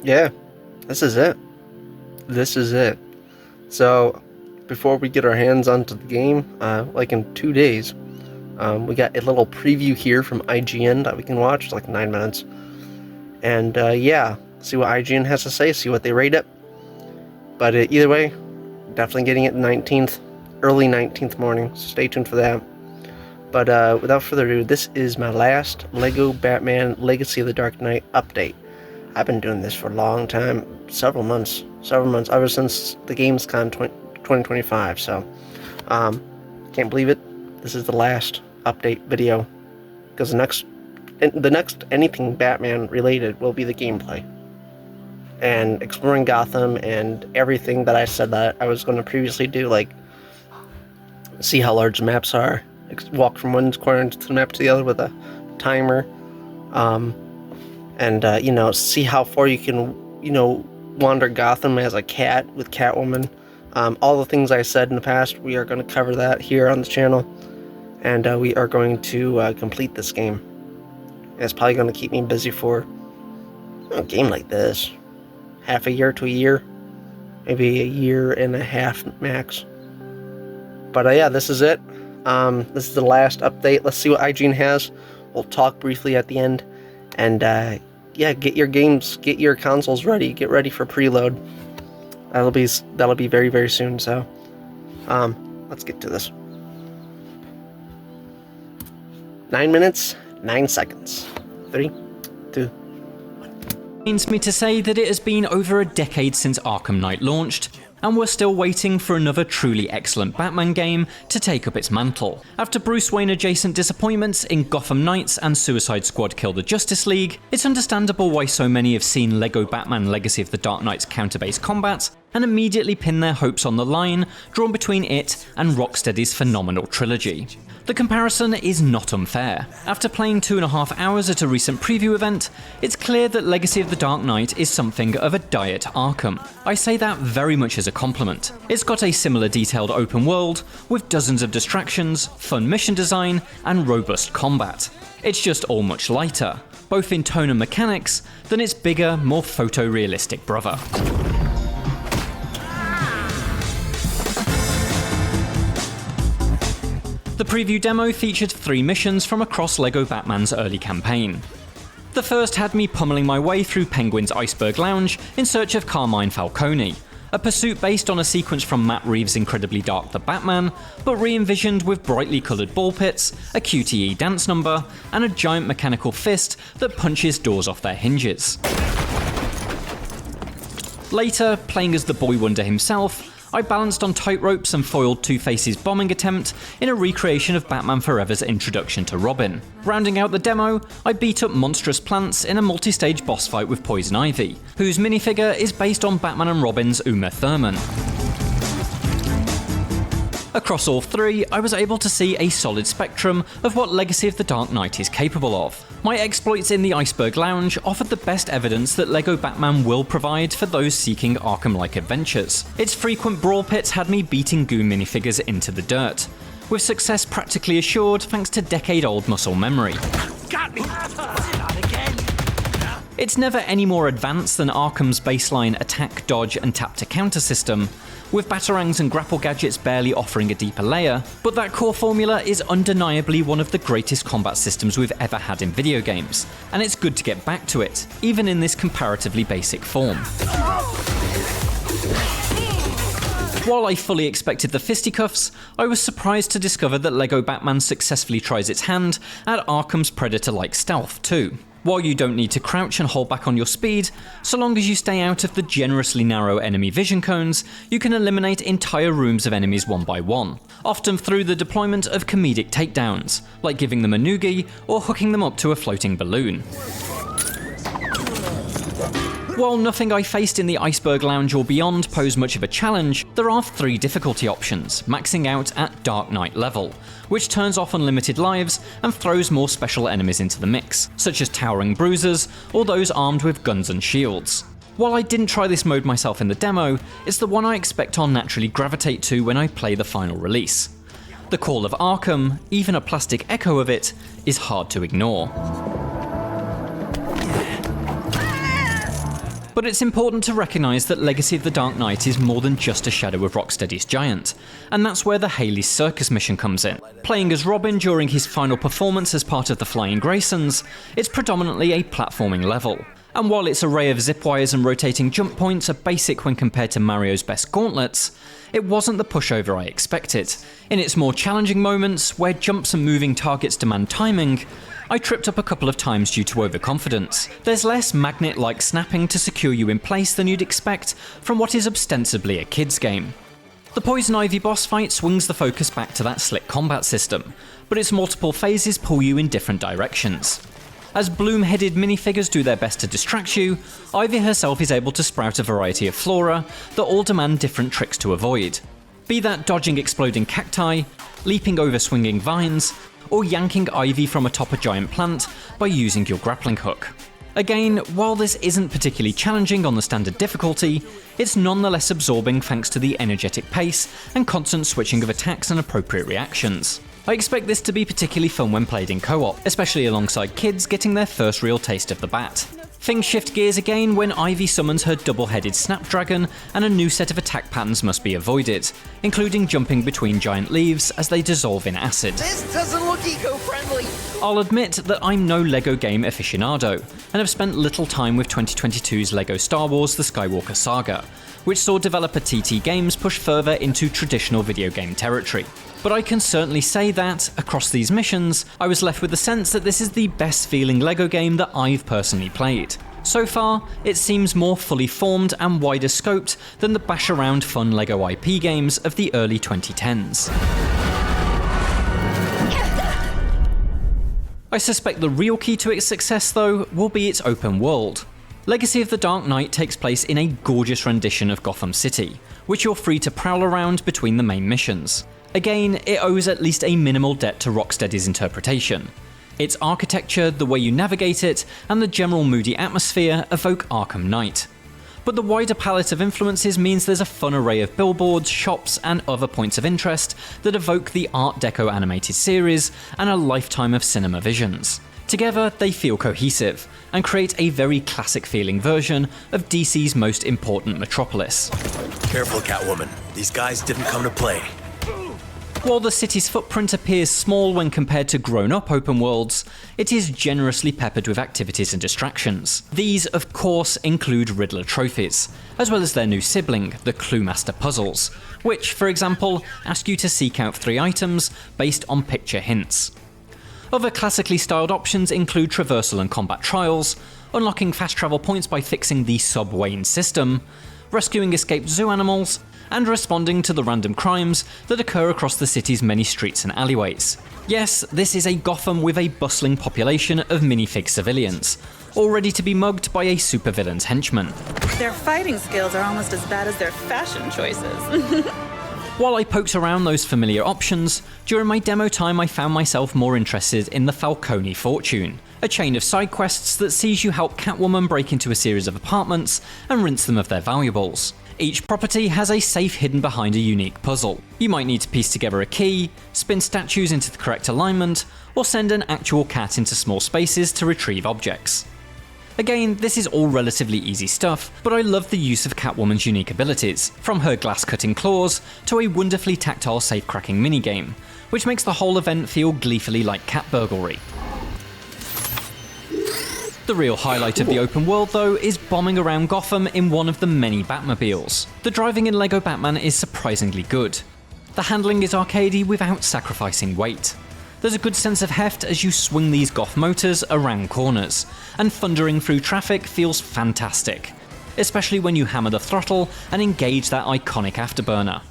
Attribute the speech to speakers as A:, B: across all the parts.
A: Yeah, this is it. This is it. So, before we get our hands onto the game, like in 2 days, we got a little preview here from IGN that we can watch, like 9 minutes. And yeah, see what IGN has to say, see what they rate it. But either way, definitely getting it 19th, early 19th morning, so stay tuned for that. But without further ado, this is my last LEGO Batman Legacy of the Dark Knight update. I've been doing this for a long time, several months, ever since the Gamescom 2025, so can't believe it. This is the last update video, because the next anything Batman related will be the gameplay. And exploring Gotham and everything that I said that I was going to previously do, like see how large the maps are, walk from one corner to the map to the other with a timer, and you know, see how far you can, you know, wander Gotham as a cat with Catwoman. All the things I said in the past, we are going to cover that here on the channel, and we are going to complete this game. It's probably going to keep me busy for a game like this. Half a year to a year, maybe a year and a half max. But yeah, this is it. This is the last update. Let's see what IGN has. We'll talk briefly at the end, and yeah, get your games, get your consoles ready. Get ready for preload. That'll be very, very soon. So, let's get to this. 9 minutes, 9 seconds. 3, 2.
B: Pains me to say that it has been over a decade since Arkham Knight launched, and we're still waiting for another truly excellent Batman game to take up its mantle. After Bruce Wayne adjacent disappointments in Gotham Knights and Suicide Squad Kill the Justice League, it's understandable why so many have seen LEGO Batman Legacy of the Dark Knight's counter-based combat and immediately pin their hopes on the line drawn between it and Rocksteady's phenomenal trilogy. The comparison is not unfair. After playing 2.5 hours at a recent preview event, it's clear that Legacy of the Dark Knight is something of a diet Arkham. I say that very much as a compliment. It's got a similar detailed open world, with dozens of distractions, fun mission design, and robust combat. It's just all much lighter, both in tone and mechanics, than its bigger, more photorealistic brother. The preview demo featured 3 missions from across LEGO Batman's early campaign. The first had me pummeling my way through Penguin's Iceberg Lounge in search of Carmine Falcone, a pursuit based on a sequence from Matt Reeves' incredibly dark The Batman, but re-envisioned with brightly coloured ball pits, a QTE dance number, and a giant mechanical fist that punches doors off their hinges. Later, playing as the Boy Wonder himself, I balanced on tightropes and foiled Two-Face's bombing attempt in a recreation of Batman Forever's introduction to Robin. Rounding out the demo, I beat up monstrous plants in a multi-stage boss fight with Poison Ivy, whose minifigure is based on Batman and Robin's Uma Thurman. Across all 3, I was able to see a solid spectrum of what Legacy of the Dark Knight is capable of. My exploits in the Iceberg Lounge offered the best evidence that LEGO Batman will provide for those seeking Arkham-like adventures. Its frequent brawl pits had me beating Goon minifigures into the dirt, with success practically assured thanks to decade-old muscle memory.
C: Got me! Not again!
B: It's never any more advanced than Arkham's baseline attack, dodge, and tap-to-counter system, with batarangs and grapple gadgets barely offering a deeper layer, but that core formula is undeniably one of the greatest combat systems we've ever had in video games, and it's good to get back to it, even in this comparatively basic form. While I fully expected the fisticuffs, I was surprised to discover that LEGO Batman successfully tries its hand at Arkham's Predator-like stealth too. While you don't need to crouch and hold back on your speed, so long as you stay out of the generously narrow enemy vision cones, you can eliminate entire rooms of enemies one by one, often through the deployment of comedic takedowns, like giving them a noogie or hooking them up to a floating balloon. While nothing I faced in the Iceberg Lounge or beyond posed much of a challenge, there are 3 difficulty options, maxing out at Dark Knight level, which turns off unlimited lives and throws more special enemies into the mix, such as towering bruisers or those armed with guns and shields. While I didn't try this mode myself in the demo, it's the one I expect I'll naturally gravitate to when I play the final release. The call of Arkham, even a plastic echo of it, is hard to ignore. But it's important to recognise that Legacy of the Dark Knight is more than just a shadow of Rocksteady's giant, and that's where the Haley's Circus mission comes in. Playing as Robin during his final performance as part of the Flying Graysons, it's predominantly a platforming level. And while its array of zip wires and rotating jump points are basic when compared to Mario's best gauntlets, it wasn't the pushover I expected. In its more challenging moments, where jumps and moving targets demand timing, I tripped up a couple of times due to overconfidence. There's less magnet-like snapping to secure you in place than you'd expect from what is ostensibly a kid's game. The Poison Ivy boss fight swings the focus back to that slick combat system, but its multiple phases pull you in different directions. As bloom-headed minifigures do their best to distract you, Ivy herself is able to sprout a variety of flora that all demand different tricks to avoid. Be that dodging exploding cacti, leaping over swinging vines, or yanking Ivy from atop a giant plant by using your grappling hook. Again, while this isn't particularly challenging on the standard difficulty, it's nonetheless absorbing thanks to the energetic pace and constant switching of attacks and appropriate reactions. I expect this to be particularly fun when played in co-op, especially alongside kids getting their first real taste of the bat. Things shift gears again when Ivy summons her double-headed Snapdragon and a new set of attack patterns must be avoided, including jumping between giant leaves as they dissolve in acid.
C: This doesn't look eco-friendly.
B: I'll admit that I'm no LEGO game aficionado, and have spent little time with 2022's LEGO Star Wars The Skywalker Saga, which saw developer TT Games push further into traditional video game territory. But I can certainly say that, across these missions, I was left with the sense that this is the best feeling LEGO game that I've personally played. So far, it seems more fully formed and wider scoped than the bash around fun LEGO IP games of the early 2010s. I suspect the real key to its success though will be its open world. Legacy of the Dark Knight takes place in a gorgeous rendition of Gotham City, which you're free to prowl around between the main missions. Again, it owes at least a minimal debt to Rocksteady's interpretation. Its architecture, the way you navigate it, and the general moody atmosphere evoke Arkham Knight. But the wider palette of influences means there's a fun array of billboards, shops, and other points of interest that evoke the Art Deco animated series and a lifetime of cinema visions. Together, they feel cohesive, and create a very classic feeling version of DC's most important metropolis.
D: Careful, Catwoman. These guys didn't come to play.
B: While the city's footprint appears small when compared to grown-up open worlds, it is generously peppered with activities and distractions. These, of course, include Riddler trophies, as well as their new sibling, the Clue Master puzzles, which, for example, ask you to seek out 3 items based on picture hints. Other classically styled options include traversal and combat trials, unlocking fast travel points by fixing the Sub-Wayne system, rescuing escaped zoo animals, and responding to the random crimes that occur across the city's many streets and alleyways. Yes, this is a Gotham with a bustling population of minifig civilians, all ready to be mugged by a supervillain's henchman.
E: Their fighting skills are almost as bad as their fashion choices.
B: While I poked around those familiar options, during my demo time I found myself more interested in the Falcone Fortune, a chain of side quests that sees you help Catwoman break into a series of apartments and rinse them of their valuables. Each property has a safe hidden behind a unique puzzle. You might need to piece together a key, spin statues into the correct alignment, or send an actual cat into small spaces to retrieve objects. Again, this is all relatively easy stuff, but I love the use of Catwoman's unique abilities, from her glass-cutting claws to a wonderfully tactile safe-cracking minigame, which makes the whole event feel gleefully like cat burglary. The real highlight of the open world though is bombing around Gotham in one of the many Batmobiles. The driving in LEGO Batman is surprisingly good. The handling is arcadey without sacrificing weight. There's a good sense of heft as you swing these Goth motors around corners, and thundering through traffic feels fantastic, especially when you hammer the throttle and engage that iconic afterburner.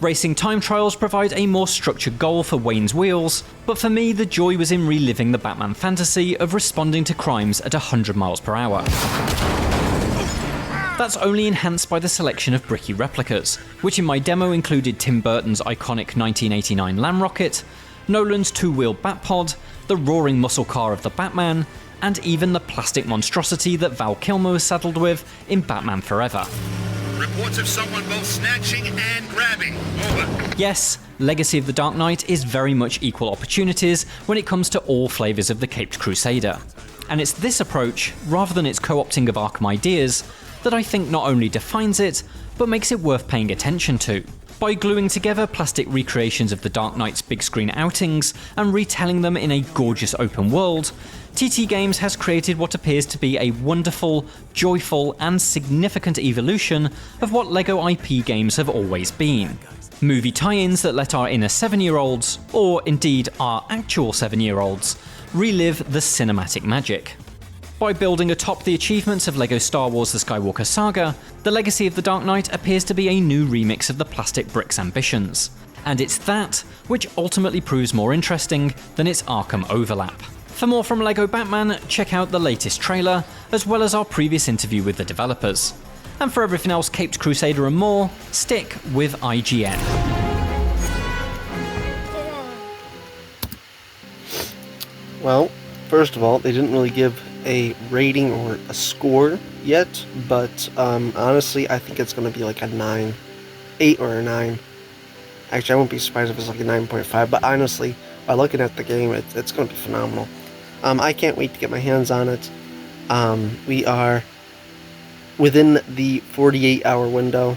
B: Racing time trials provide a more structured goal for Wayne's wheels, but for me the joy was in reliving the Batman fantasy of responding to crimes at 100 miles per hour. That's only enhanced by the selection of bricky replicas, which in my demo included Tim Burton's iconic 1989 Lamb Rocket, Nolan's two-wheeled Batpod, the roaring muscle car of the Batman, and even the plastic monstrosity that Val Kilmer was saddled with in Batman Forever.
F: Reports of someone both snatching and grabbing. Over.
B: Yes, Legacy of the Dark Knight is very much equal opportunities when it comes to all flavours of the Caped Crusader. And it's this approach, rather than its co-opting of Arkham ideas, that I think not only defines it, but makes it worth paying attention to. By gluing together plastic recreations of the Dark Knight's big screen outings and retelling them in a gorgeous open world, TT Games has created what appears to be a wonderful, joyful, and significant evolution of what LEGO IP games have always been. Movie tie-ins that let our inner 7-year-olds, or indeed our actual 7-year-olds, relive the cinematic magic. By building atop the achievements of LEGO Star Wars The Skywalker Saga, the Legacy of the Dark Knight appears to be a new remix of the plastic brick's ambitions. And it's that which ultimately proves more interesting than its Arkham overlap. For more from LEGO Batman, check out the latest trailer, as well as our previous interview with the developers. And for everything else Caped Crusader and more, stick with IGN.
A: Well, first of all, they didn't really give a rating or a score yet, but honestly, I think it's going to be like a 9, 8 or a 9. Actually, I wouldn't be surprised if it's like a 9.5, but honestly, by looking at the game, it's going to be phenomenal. I can't wait to get my hands on it. We are within the 48-hour window.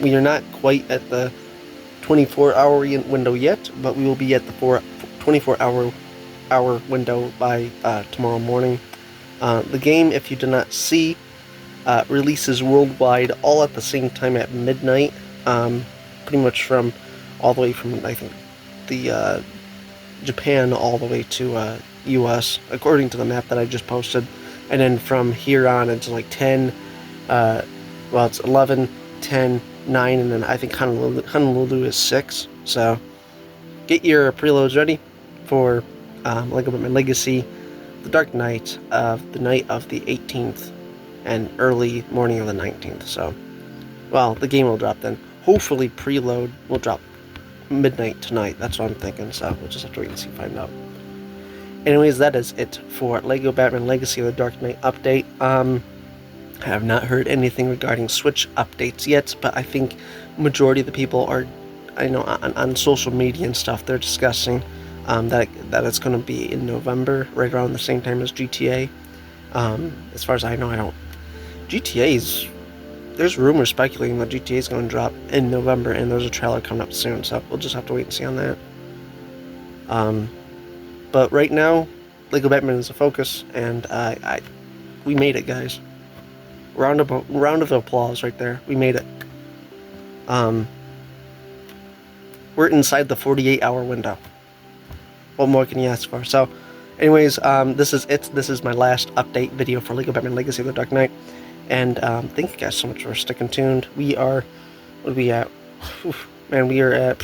A: We are not quite at the 24-hour window yet, but we will be at the 24-hour window by tomorrow morning. The game, if you did not see, releases worldwide all at the same time at midnight, pretty much from all the way from, I think, the Japan all the way to US, according to the map that I just posted. And then from here on until like 10, well, it's 11, 10, 9, and then I think Honolulu is 6. So get your preloads ready for LEGO Batman Legacy, the Dark Knight of the night of the 18th and early morning of the 19th. So, well, the game will drop then. Hopefully preload will drop midnight tonight. That's what I'm thinking, so we'll just have to wait and see, find out. Anyways, that is it for LEGO Batman Legacy of the Dark Knight update. I have not heard anything regarding Switch updates yet, but I think majority of the people are, I know, on social media and stuff, they're discussing that it's going to be in November, right around the same time as GTA. As far as I know, there's rumors speculating that GTA is going to drop in November, and there's a trailer coming up soon, so we'll just have to wait and see on that. But right now, LEGO Batman is a focus, and we made it, guys. Round of applause right there. We made it. We're inside the 48-hour window. What more can you ask for? So, anyways, this is it. This is my last update video for LEGO Batman Legacy of the Dark Knight. And thank you guys so much for sticking tuned. We are, what are we at? Man, we are at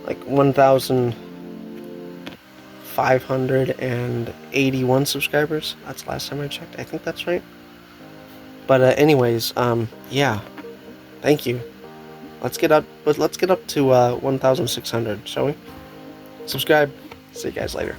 A: like 1,581 subscribers. That's the last time I checked. I think that's right. But anyways, yeah. Thank you. Let's get up to 1,600, shall we? Subscribe. See you guys later.